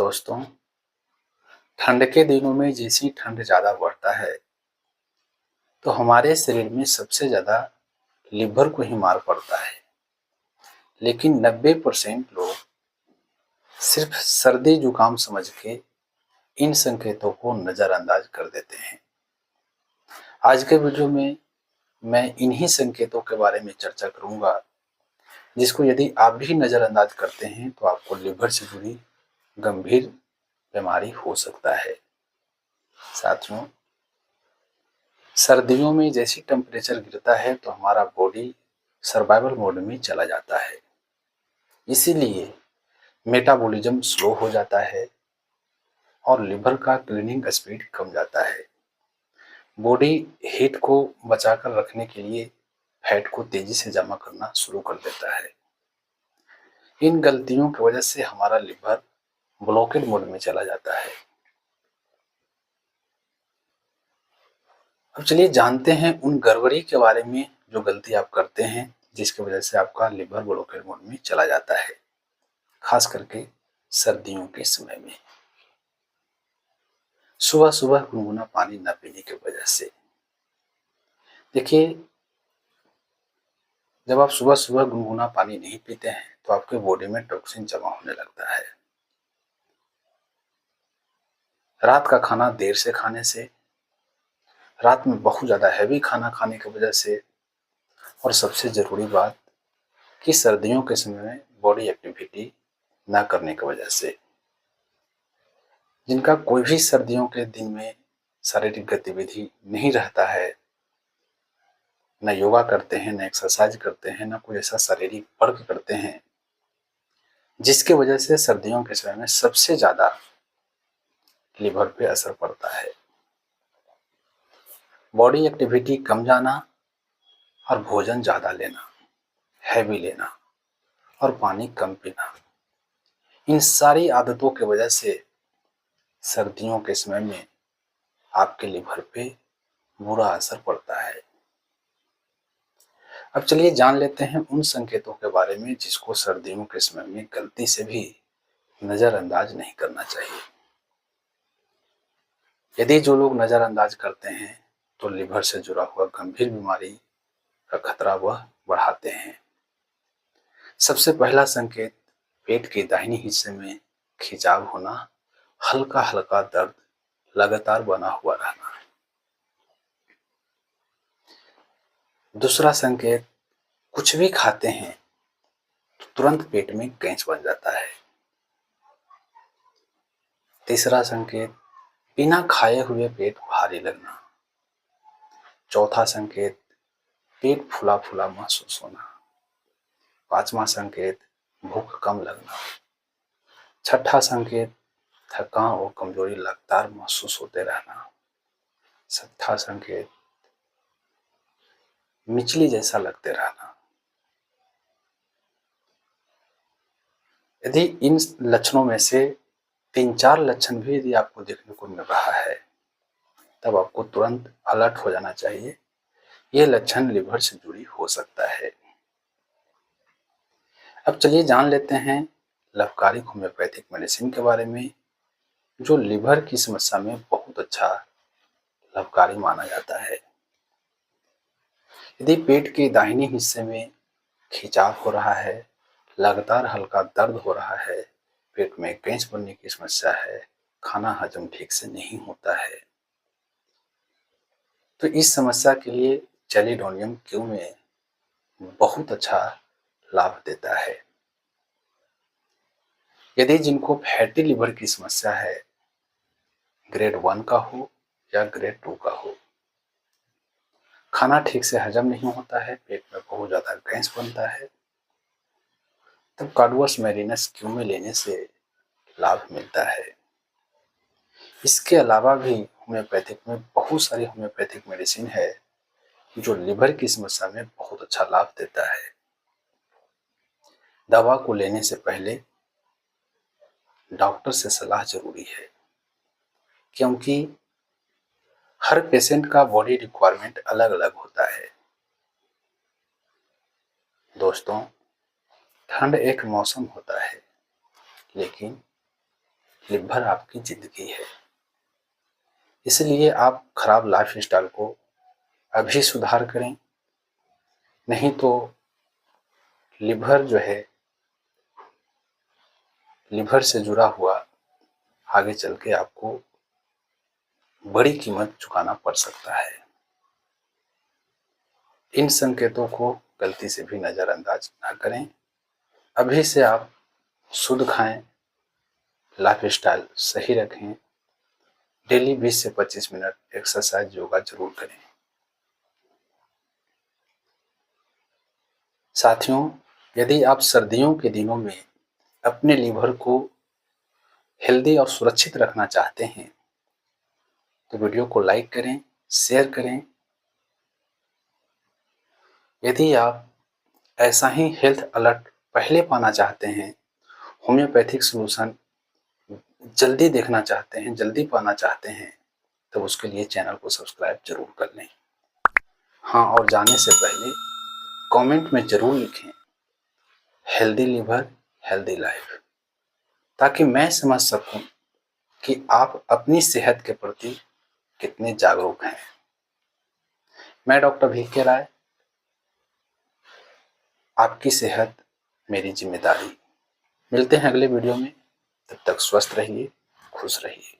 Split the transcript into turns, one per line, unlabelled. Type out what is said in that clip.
दोस्तों, ठंड के दिनों में जैसे ही ठंड ज़्यादा बढ़ता है, तो हमारे शरीर में सबसे ज़्यादा लीवर को ही मार पड़ता है। लेकिन 90% लोग सिर्फ सर्दी जुकाम समझ के इन संकेतों को नज़रअंदाज कर देते हैं। आज के वीडियो में मैं इन्हीं संकेतों के बारे में चर्चा करूंगा, जिसको यदि आप भी नज़रअंदाज करते हैं तो आपको लीवर से जुड़ी गंभीर बीमारी हो सकता है। साथियों, सर्दियों में जैसे टेम्परेचर गिरता है तो हमारा बॉडी सर्वाइवल मोड में चला जाता है। इसीलिए मेटाबॉलिज्म स्लो हो जाता है और लिवर का क्लीनिंग स्पीड कम जाता है। बॉडी हीट को बचाकर रखने के लिए फैट को तेजी से जमा करना शुरू कर देता है। इन गलतियों की वजह से हमारा लिवर ब्लॉकेड मोड में चला जाता है। अब चलिए जानते हैं उन गड़बड़ी के बारे में जो गलती आप करते हैं, जिसकी वजह से आपका लिवर ब्लॉकेड मोड में चला जाता है, खास करके सर्दियों के समय में। सुबह सुबह गुनगुना पानी न पीने की वजह से। देखिए, जब आप सुबह सुबह गुनगुना पानी नहीं पीते हैं तो आपके बॉडी में टॉक्सिन जमा होने लगता है। रात का खाना देर से खाने से, रात में बहुत ज़्यादा हैवी खाना खाने की वजह से, और सबसे ज़रूरी बात कि सर्दियों के समय में बॉडी एक्टिविटी ना करने की वजह से। जिनका कोई भी सर्दियों के दिन में शारीरिक गतिविधि नहीं रहता है, न योगा करते हैं, न एक्सरसाइज करते हैं, न कोई ऐसा शारीरिक वर्क करते हैं, जिसके वजह से सर्दियों के समय में सबसे ज़्यादा लिवर पे असर पड़ता है। बॉडी एक्टिविटी कम जाना और भोजन ज़्यादा लेना, हैवी लेना और पानी कम पीना, इन सारी आदतों की वजह से सर्दियों के समय में आपके लिवर पे बुरा असर पड़ता है। अब चलिए जान लेते हैं उन संकेतों के बारे में जिसको सर्दियों के समय में गलती से भी नज़रअंदाज नहीं करना चाहिए। यदि जो लोग नज़रअंदाज करते हैं तो लिवर से जुड़ा हुआ गंभीर बीमारी का खतरा वह बढ़ाते हैं। सबसे पहला संकेत पेट के दाहिने हिस्से में खिंचाव होना, हल्का हल्का दर्द लगातार बना हुआ रहना। दूसरा संकेत, कुछ भी खाते हैं तो तुरंत पेट में गैस बन जाता है। तीसरा संकेत, बिना खाए हुए पेट भारी लगना। चौथा संकेत, पेट फूला फूला महसूस होना। पांचवा संकेत, भूख कम लगना। छठा संकेत, थकान और कमजोरी लगातार महसूस होते रहना। छठा संकेत, मिचली जैसा लगते रहना। यदि इन लक्षणों में से 3-4 लक्षण भी यदि आपको देखने को मिल रहा है, तब आपको तुरंत अलर्ट हो जाना चाहिए। यह लक्षण लिवर से जुड़ी हो सकता है। अब चलिए जान लेते हैं लाभकारी होम्योपैथिक मेडिसिन के बारे में, जो लिवर की समस्या में बहुत अच्छा लाभकारी माना जाता है। यदि पेट के दाहिने हिस्से में खिंचाव हो रहा है, लगातार हल्का दर्द हो रहा है, पेट में गैस बनने की समस्या है, खाना हजम ठीक से नहीं होता है, तो इस समस्या के लिए चैलिडोनियम क्यू में बहुत अच्छा लाभ देता है। यदि जिनको फैटी लिवर की समस्या है, ग्रेड 1 का हो या ग्रेड 2 का हो, खाना ठीक से हजम नहीं होता है, पेट में बहुत ज़्यादा गैस बनता है, तब कार्डवस मैरिनस क्यू में लेने से लाभ मिलता है। इसके अलावा भी होम्योपैथिक में बहुत सारी होम्योपैथिक मेडिसिन है जो लिवर की समस्या में बहुत अच्छा लाभ देता है। दवा को लेने से पहले डॉक्टर से सलाह जरूरी है, क्योंकि हर पेशेंट का बॉडी रिक्वायरमेंट अलग अलग होता है। दोस्तों, ठंड एक मौसम होता है, लेकिन लिवर आपकी जिंदगी है। इसलिए आप खराब लाइफस्टाइल को अभी सुधार करें, नहीं तो लिवर जो है, लिवर से जुड़ा हुआ आगे चल के आपको बड़ी कीमत चुकाना पड़ सकता है। इन संकेतों को गलती से भी नज़रअंदाज ना करें। अभी से आप शुद्ध खाएं, लाइफस्टाइल सही रखें, डेली 20 से 25 मिनट एक्सरसाइज योगा जरूर करें। साथियों, यदि आप सर्दियों के दिनों में अपने लीवर को हेल्दी और सुरक्षित रखना चाहते हैं तो वीडियो को लाइक करें, शेयर करें। यदि आप ऐसा ही हेल्थ अलर्ट पहले पाना चाहते हैं, होम्योपैथिक सॉल्यूशन जल्दी देखना चाहते हैं, जल्दी पाना चाहते हैं, तो उसके लिए चैनल को सब्सक्राइब जरूर कर लें। हाँ, और जाने से पहले कमेंट में जरूर लिखें हेल्दी लिवर हेल्दी लाइफ, ताकि मैं समझ सकूं कि आप अपनी सेहत के प्रति कितने जागरूक हैं। मैं डॉक्टर वीके राय, आपकी सेहत मेरी जिम्मेदारी। मिलते हैं अगले वीडियो में, तब तक स्वस्थ रहिए, खुश रहिए।